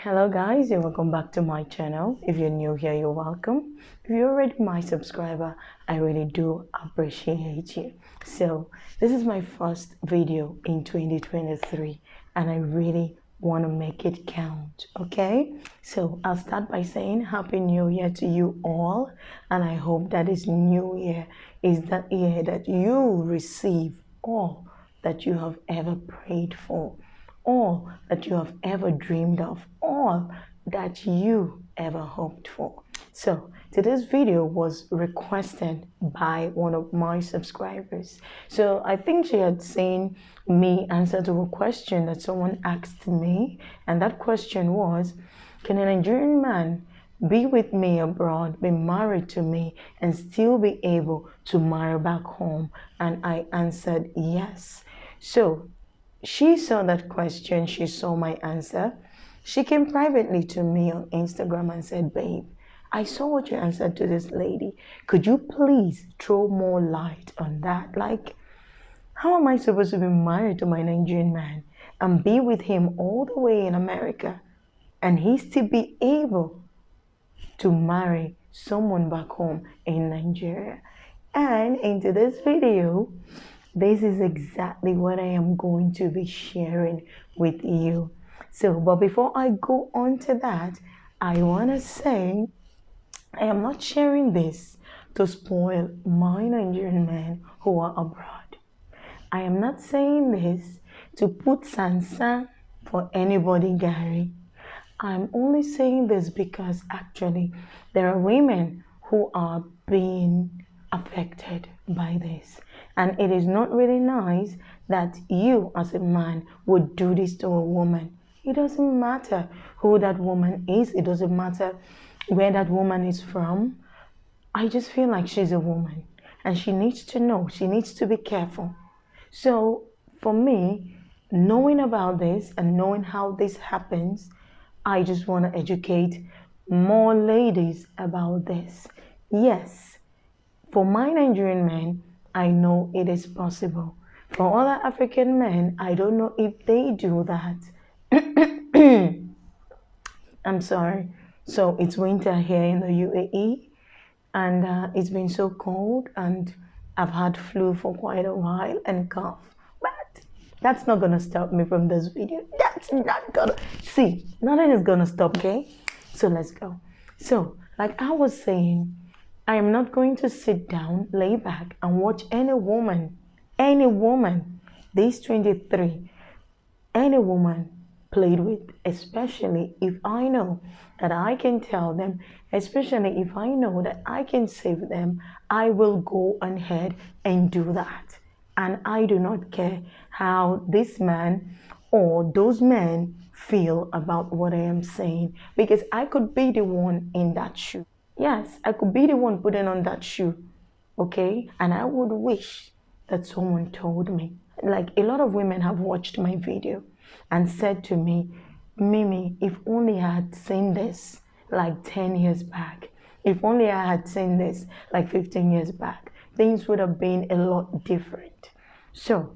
Hello guys, you're welcome back to my channel. If you're new here, you're welcome. If you're already my subscriber, I really do appreciate you. So this is my first video in 2023 and I really want to make it count, okay? So I'll start by saying Happy New Year to you all, and I hope that this new year is that year that you receive all that you have ever prayed for, all that you have ever dreamed of, all that you ever hoped for. So today's video was requested by one of my subscribers. So I think she had seen me answer to a question that someone asked me, and that question was, can a Nigerian man be with me abroad, be married to me, and still be able to marry back home? And I answered yes. So she saw that question, she saw my answer. She came privately to me on Instagram and said, babe, I saw what you answered to this lady. Could you please throw more light on that? Like, how am I supposed to be married to my Nigerian man and be with him all the way in America and he still be able to marry someone back home in Nigeria? And in today's video, this is exactly what I am going to be sharing with you. So, but before I go on to that, I want to say I am not sharing this to spoil my Nigerian men who are abroad. I am not saying this to put sansan for anybody, Gary. I'm only saying this because actually there are women who are being affected by this. And it is not really nice that you as a man would do this to a woman. It doesn't matter who that woman is. It doesn't matter where that woman is from. I just feel like she's a woman and she needs to know. She needs to be careful. So for me, knowing about this and knowing how this happens, I just want to educate more ladies about this. Yes, for my Nigerian men, I know it is possible. For other African men, I don't know if they do that. I'm sorry. So it's winter here in the UAE, and it's been so cold, and I've had flu for quite a while and cough. But that's not gonna stop me from this video. That's not gonna see. Nothing is gonna stop. Okay, so let's go. So, like I was saying, I am not going to sit down, lay back, and watch any woman, this 23, any woman played with, especially if I know that I can tell them, especially if I know that I can save them, I will go ahead and do that. And I do not care how this man or those men feel about what I am saying, because I could be the one in that shoe. Yes, I could be the one putting on that shoe, okay? And I would wish that someone told me. Like, a lot of women have watched my video and said to me, Mimi, if only I had seen this like 10 years back, if only I had seen this like 15 years back, things would have been a lot different. So,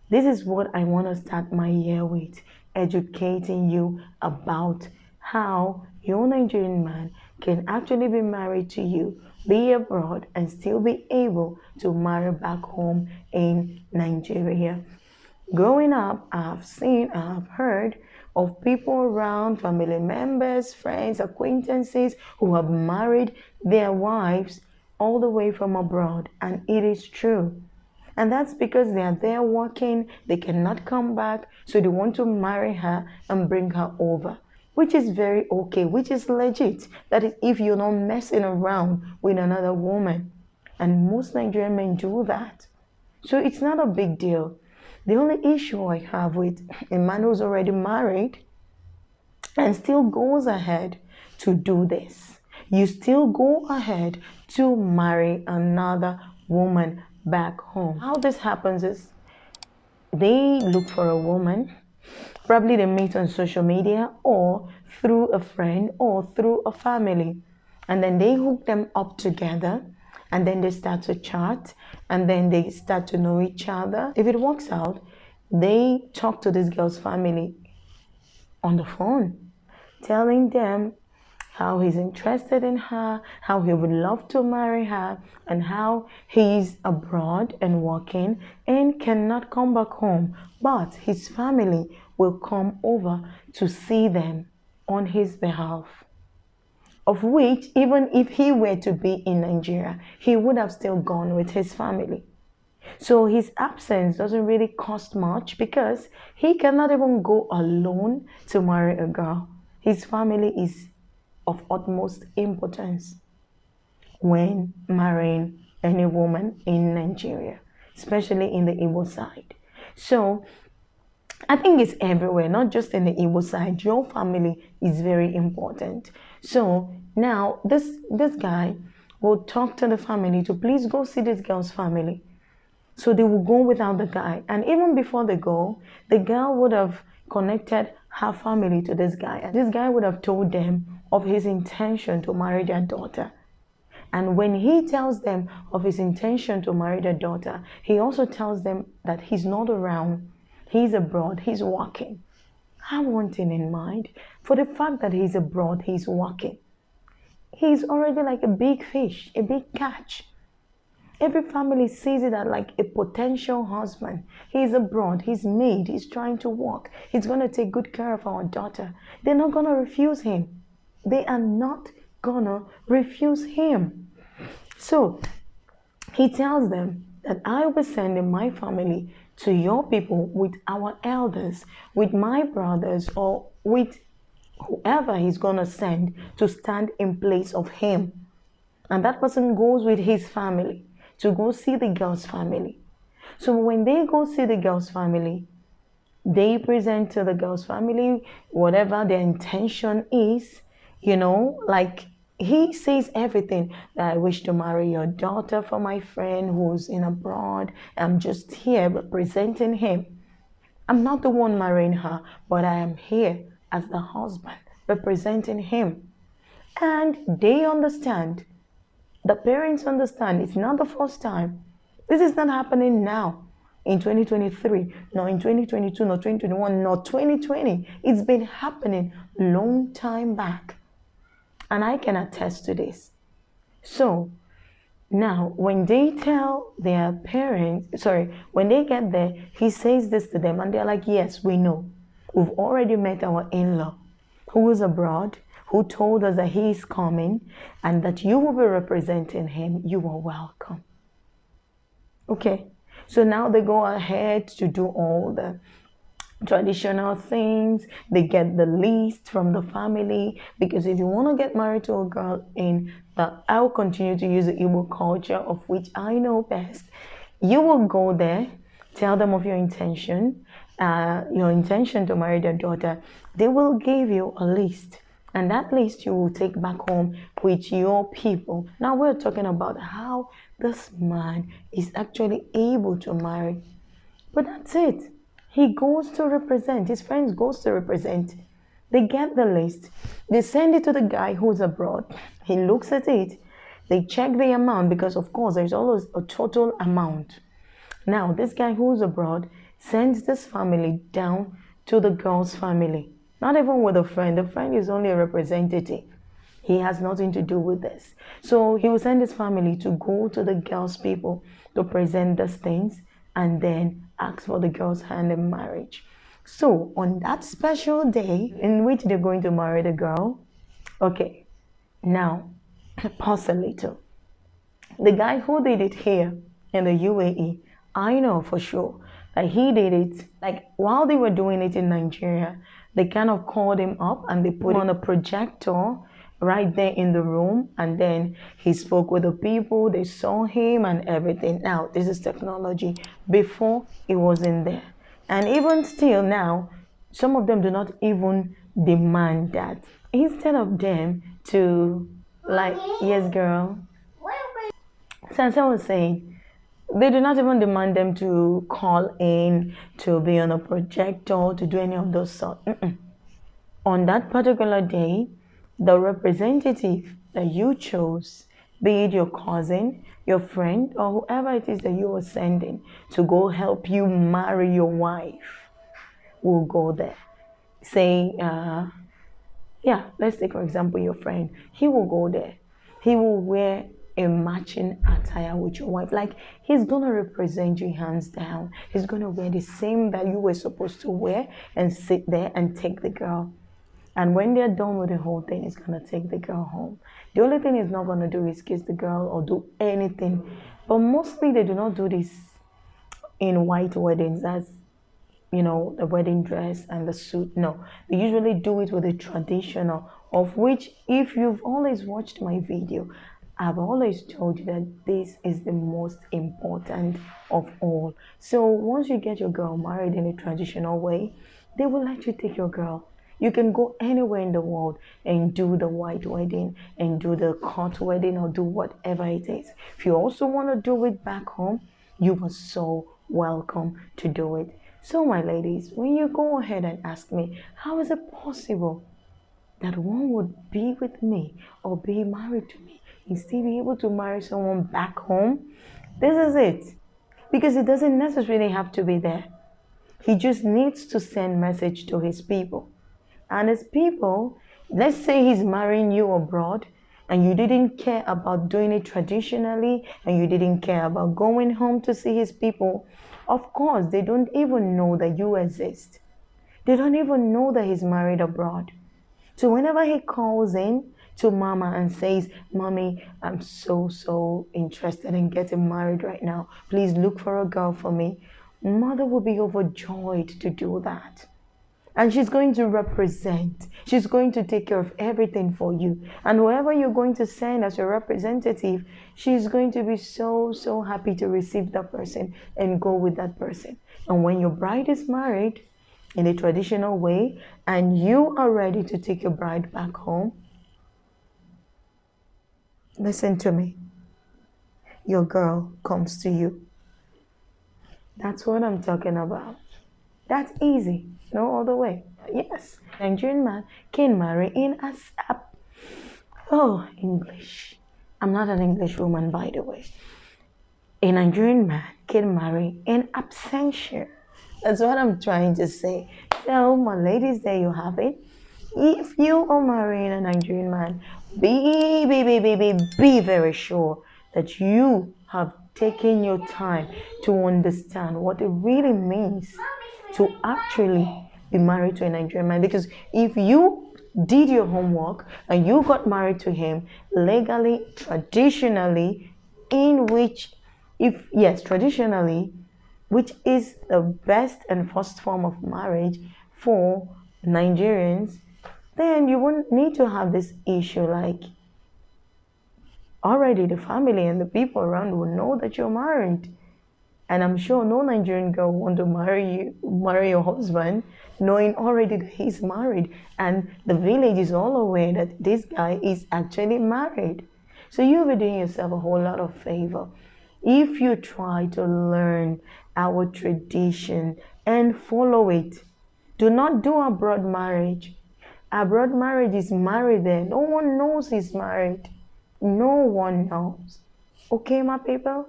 this is what I want to start my year with, educating you about how your Nigerian man can actually be married to you, be abroad, and still be able to marry back home in Nigeria. Growing up, I've heard of people around, family members, friends, acquaintances who have married their wives all the way from abroad, and it is true. And that's because they are there working, they cannot come back, so they want to marry her and bring her over, which is very okay, which is legit. That is if you're not messing around with another woman. And most Nigerian men do that. So it's not a big deal. The only issue I have with a man who's already married and still goes ahead to do this, you still go ahead to marry another woman back home. How this happens is they look for a woman, probably they meet on social media or through a friend or through a family, and then they hook them up together, and then they start to chat, and then they start to know each other. If it works out, they talk to this girl's family on the phone. telling them how he's interested in her, how he would love to marry her, and how he's abroad and working and cannot come back home, but his family will come over to see them on his behalf. Of which, even if he were to be in Nigeria, he would have still gone with his family. So his absence doesn't really cost much because he cannot even go alone to marry a girl. His family is of utmost importance when marrying any woman in Nigeria, especially in the Igbo side. So I think it's everywhere, not just in the Igbo side. Your family is very important. So now this guy will talk to the family to please go see this girl's family. So they will go without the guy. And even before they go, the girl would have connected her family to this guy. And this guy would have told them of his intention to marry their daughter. And when he tells them of his intention to marry their daughter, he also tells them that he's not around. He's abroad, he's working. Have one thing in mind. For the fact that he's abroad, he's working. He's already like a big fish, a big catch. Every family sees it as like a potential husband. He's abroad, he's made, he's trying to work. He's going to take good care of our daughter. They're not going to refuse him. They are not going to refuse him. So he tells them that I will be sending my family to your people with our elders, with my brothers, or with whoever he's going to send to stand in place of him. And that person goes with his family to go see the girl's family. So when they go see the girl's family, they present to the girl's family whatever their intention is, like he says everything, that I wish to marry your daughter for my friend who's in abroad. I'm just here representing him. I'm not the one marrying her, but I am here as the husband representing him. And they understand. The parents understand it's not the first time. This is not happening now in 2023, nor in 2022, nor 2021, nor 2020. It's been happening long time back. And I can attest to this. So now when they tell their parents, when they get there, he says this to them and they're like, yes, we know. We've already met our in-law who is abroad, who told us that he is coming and that you will be representing him. You are welcome. Okay, so now they go ahead to do all the traditional things. They get the list from the family, because if you want to get married to a girl in I'll continue to use the Igbo culture, of which I know best. You will go there, tell them of your intention to marry their daughter. They will give you a list, and that list you will take back home with your people. Now we're talking about how this man is actually able to marry. But that's it. He goes to represent. His friends goes to represent. They get the list. They send it to the guy who's abroad. He looks at it. They check the amount, because of course there's always a total amount. Now this guy who's abroad sends this family down to the girl's family. Not even with a friend. The friend is only a representative. He has nothing to do with this. So he will send his family to go to the girl's people to present these things and then ask for the girl's hand in marriage. So on that special day in which they're going to marry the girl, okay, now pause a little. The guy who did it here in the UAE, I know for sure that he did it, like while they were doing it in Nigeria, they kind of called him up and they put on a projector right there in the room, and then he spoke with the people. They saw him and everything. Now this is technology. Before, it wasn't there. And even still now, some of them do not even demand that. Instead of them to, like, yes girl, so as I was saying, they do not even demand them to call in, to be on a projector, to do any of those sort. On that particular day, the representative that you chose, be it your cousin, your friend, or whoever it is that you are sending to go help you marry your wife, will go there. Say, Yeah, let's take for example your friend. He will go there. He will wear a matching attire with your wife. Like he's gonna represent you hands down. He's gonna wear the same that you were supposed to wear and sit there and take the girl. And when they're done with the whole thing, he's gonna take the girl home. The only thing he's not gonna do is kiss the girl or do anything. But mostly they do not do this in white weddings. That's the wedding dress and the suit. No, they usually do it with a traditional, of which, if you've always watched my video, I've always told you that this is the most important of all. So once you get your girl married in a traditional way, they will let you take your girl. You can go anywhere in the world and do the white wedding and do the court wedding or do whatever it is. If you also want to do it back home, you are so welcome to do it. So, my ladies, when you go ahead and ask me, how is it possible that one would be with me or be married to me and still be able to marry someone back home? This is it. Because it doesn't necessarily have to be there. He just needs to send message to his people. And his people, let's say he's marrying you abroad and you didn't care about doing it traditionally and you didn't care about going home to see his people. Of course, they don't even know that you exist. They don't even know that he's married abroad. So whenever he calls in to mama and says, Mommy, I'm so interested in getting married right now. Please look for a girl for me. Mother will be overjoyed to do that. And she's going to represent. She's going to take care of everything for you. And whoever you're going to send as your representative, she's going to be so happy to receive that person and go with that person. And when your bride is married in a traditional way and you are ready to take your bride back home, listen to me. Your girl comes to you. That's what I'm talking about. That's easy. No other way. Yes, Nigerian man can marry in ASAP. Oh, English. I'm not an English woman, by the way. A Nigerian man can marry in absentia. That's what I'm trying to say. So, my ladies, there you have it. If you are marrying a Nigerian man, be very sure that you have taken your time to understand what it really means to actually be married to a Nigerian man. Because if you did your homework and you got married to him legally, traditionally, in which, if yes, traditionally, which is the best and first form of marriage for Nigerians, then you won't need to have this issue. Like, already the family and the people around will know that you're married. And I'm sure no Nigerian girl want to marry your husband, knowing already that he's married. And the village is all aware that this guy is actually married. So you'll be doing yourself a whole lot of favor if you try to learn our tradition and follow it. Do not do abroad marriage. Abroad marriage is married there. No one knows he's married. No one knows. Okay, my people?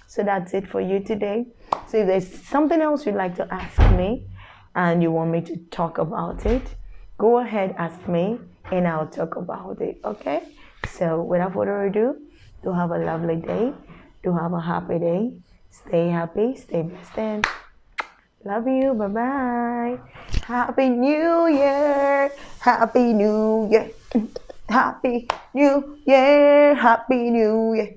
So that's it for you today. So if there's something else you'd like to ask me and you want me to talk about it, go ahead, ask me, and I'll talk about it. Okay? So without further ado, do have a lovely day. Do have a happy day. Stay happy, stay blessed, and love you. Bye-bye. Happy New Year. Happy New Year. Happy New Year. Happy New Year.